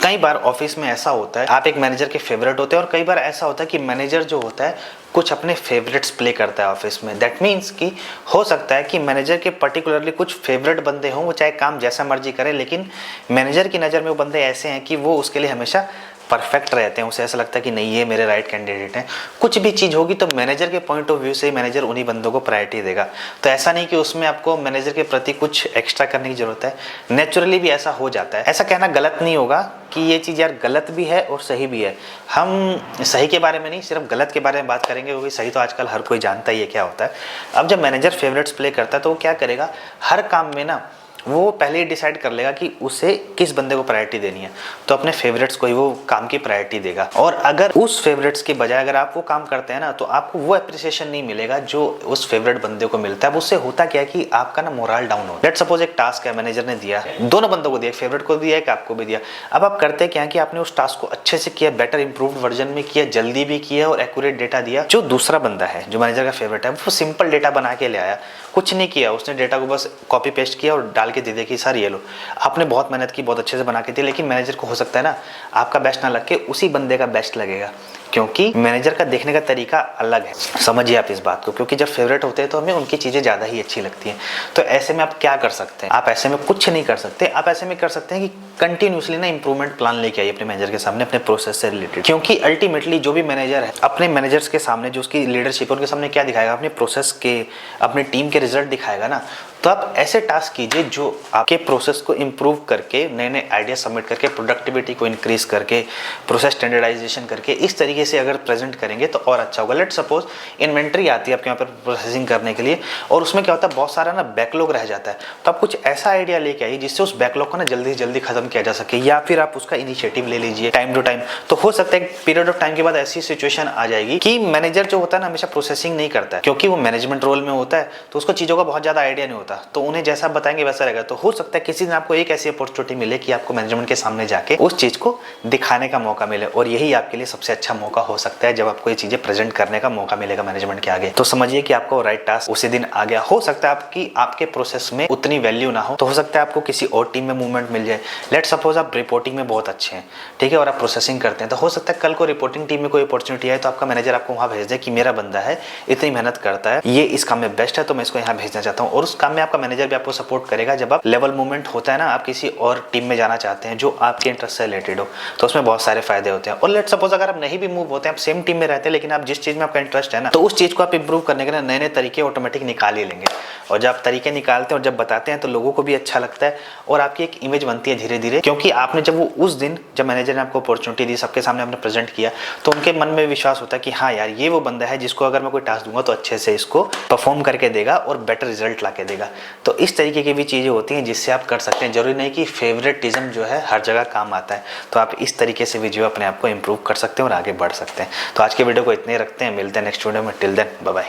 कई बार ऑफिस में ऐसा होता है, आप एक मैनेजर के फेवरेट होते हैं, और कई बार ऐसा होता है कि मैनेजर जो होता है कुछ अपने फेवरेट्स प्ले करता है ऑफिस में। दैट मीन्स कि हो सकता है कि मैनेजर के पर्टिकुलरली कुछ फेवरेट बंदे हों, वो चाहे काम जैसा मर्जी करें, लेकिन मैनेजर की नज़र में वो बंदे ऐसे हैं कि वो उसके लिए हमेशा परफेक्ट रहते हैं। उसे ऐसा लगता है कि नहीं, ये मेरे राइट कैंडिडेट हैं। कुछ भी चीज़ होगी तो मैनेजर के पॉइंट ऑफ व्यू से मैनेजर उन्हीं बंदों को प्रायोरिटी देगा। तो ऐसा नहीं कि उसमें आपको मैनेजर के प्रति कुछ एक्स्ट्रा करने की जरूरत है, नेचुरली भी ऐसा हो जाता है। ऐसा कहना गलत नहीं होगा कि ये चीज़ यार गलत भी है और सही भी है। हम सही के बारे में नहीं, सिर्फ गलत के बारे में बात करेंगे, क्योंकि सही तो आजकल हर कोई जानता ही है क्या होता है। अब जब मैनेजर फेवरेट्स प्ले करता है तो वो क्या करेगा, हर काम में ना वो पहले ही डिसाइड कर लेगा कि उसे किस बंदे को प्रायोरिटी देनी है, तो अपने फेवरेट्स को ही वो काम की प्रायोरिटी देगा। और अगर उस फेवरेट्स की बजाय अगर आप वो काम करते हैं ना, तो आपको वो एप्रिसिएशन नहीं मिलेगा जो उस फेवरेट बंदे को मिलता है। उससे होता क्या है कि आपका ना मोरल डाउन हो। लेट्स सपोज एक टास्क है, मैनेजर ने दिया, दोनों बंदों को दिया, एक फेवरेट को दिया, एक आपको भी दिया। अब आप करते क्या कि आपने उस टास्क को अच्छे से किया, बेटर इंप्रूव्ड वर्जन में किया, जल्दी भी किया और एक्यूरेट डेटा दिया। जो दूसरा बंदा है, जो मैनेजर का फेवरेट है, वो सिंपल डेटा बना के ले आया, कुछ नहीं किया, उसने डेटा को बस कॉपी पेस्ट किया और डाल के दे दिया कि सर ये लो। आपने बहुत मेहनत की, बहुत अच्छे से बना के दी, लेकिन मैनेजर को हो सकता है ना आपका बेस्ट ना लग के उसी बंदे का बेस्ट लगेगा, क्योंकि मैनेजर का देखने का तरीका अलग है। समझिए आप इस बात को, क्योंकि जब फेवरेट होते हैं तो हमें उनकी चीज़ें ज़्यादा ही अच्छी लगती हैं। तो ऐसे में आप क्या कर सकते हैं, आप ऐसे में कुछ नहीं कर सकते। आप ऐसे में कर सकते हैं कि कंटिन्यूसली ना इंप्रूवमेंट प्लान लेके आइए अपने मैनेजर के सामने, अपने प्रोसेस से रिलेटेड। क्योंकि अल्टीमेटली जो भी मैनेजर है अपने मैनेजर्स के सामने, जो उसकी लीडरशिप है, उनके सामने क्या दिखाएगा, अपने प्रोसेस के, अपनी टीम के रिजल्ट दिखाएगा ना। तो आप ऐसे टास्क कीजिए जो आपके प्रोसेस को इंप्रूव करके, नए नए आइडिया सबमिट करके, प्रोडक्टिविटी को इंक्रीज करके, प्रोसेस स्टैंडर्डाइजेशन करके, इस तरीके से अगर प्रेजेंट करेंगे तो और अच्छा होगा। लेट्स सपोज इन्वेंट्री आती है आपके यहाँ पर प्रोसेसिंग करने के लिए, और उसमें क्या होता है, बहुत सारा ना बैकलॉग रह जाता है। तो आप कुछ ऐसा आइडिया लेके आइए जिससे उस बैकलॉग को ना जल्दी से जल्दी खत्म किया जा सके, या फिर आप उसका इनिशिएटिव ले लीजिए टाइम टू टाइम। तो हो सकता है एक पीरियड ऑफ टाइम के बाद ऐसी सिचुएशन आ जाएगी कि मैनेजर जो होता है ना हमेशा प्रोसेसिंग नहीं करता है, क्योंकि वो मैनेजमेंट रोल में होता है, तो उसको चीज़ों का बहुत ज़्यादा आइडिया नहीं होता, तो उन्हें जैसा बताएंगे वैसा रहेगा। तो हो सकता है किसी दिन आपको एक ऐसी अपॉर्चुनिटी मिले कि आपको मैनेजमेंट के सामने जाके उस चीज़ को दिखाने का मौका मिले, और यही आपके लिए सबसे अच्छा मौका हो सकता है जब आपको ये चीज़ें प्रेजेंट करने का मौका मिलेगा मैनेजमेंट के आगे। तो समझिए कि आपको राइट टास्क उसी दिन आ गया। हो सकता है आपके प्रोसेस में उतनी वैल्यू ना हो, तो हो सकता है आपको किसी और टीम में मूवमेंट मिल जाए। लेट सपोज आप रिपोर्टिंग में बहुत अच्छे हैं, ठीक है, और आप प्रोसेसिंग करते हैं, तो हो सकता है कल को रिपोर्टिंग टीम में कोई अपॉर्चुनिटी आए तो आपका मैनेजर आपको वहाँ भेज दे कि मेरा बंदा है, इतनी मेहनत करता है, ये इस काम में बेस्ट है, तो मैं इसको यहाँ भेजना चाहता हूँ। और उस काम में आपका मैनेजर भी आपको सपोर्ट करेगा। जब आप लेवल मूवमेंट होता है ना, आप किसी और टीम में जाना चाहते हैं जो आपके इंटरेस्ट से रिलेटेड हो, तो उसमें बहुत सारे फायदे होते हैं। और लेट सपोज अगर आप नहीं भी मूव होते हैं, आप सेम टीम में रहते हैं, लेकिन आप जिस चीज़ में आपका इंटरेस्ट है ना, तो उस चीज़ को आप इंप्रूव करने के लिए नए नए तरीके ऑटोमेटिक निकाल ही लेंगे। और जब आप तरीके निकालते हैं और जब बताते हैं तो लोगों को भी अच्छा लगता है, और आपकी एक इमेज बनती है धीरे धीरे, क्योंकि आपने जब वो उस दिन जब मैनेजर ने आपको अपॉर्चुनिटी दी, सबके सामने आपने प्रेजेंट किया, तो उनके मन में विश्वास होता है कि हाँ यार ये वो बंदा है जिसको अगर मैं कोई टास्क दूंगा तो अच्छे से इसको परफॉर्म करके देगा और बेटर रिजल्ट ला के देगा। तो इस तरीके की भी चीज़ें होती हैं जिससे आप कर सकते हैं। जरूरी नहीं कि फेवरेटिज्म जो है हर जगह काम आता है, तो आप इस तरीके से भी जो अपने आप को इंप्रूव कर सकते हैं और आगे बढ़ सकते हैं। तो आज के वीडियो को इतने रखते हैं, मिलते हैं नेक्स्ट वीडियो में। Till then bye bye.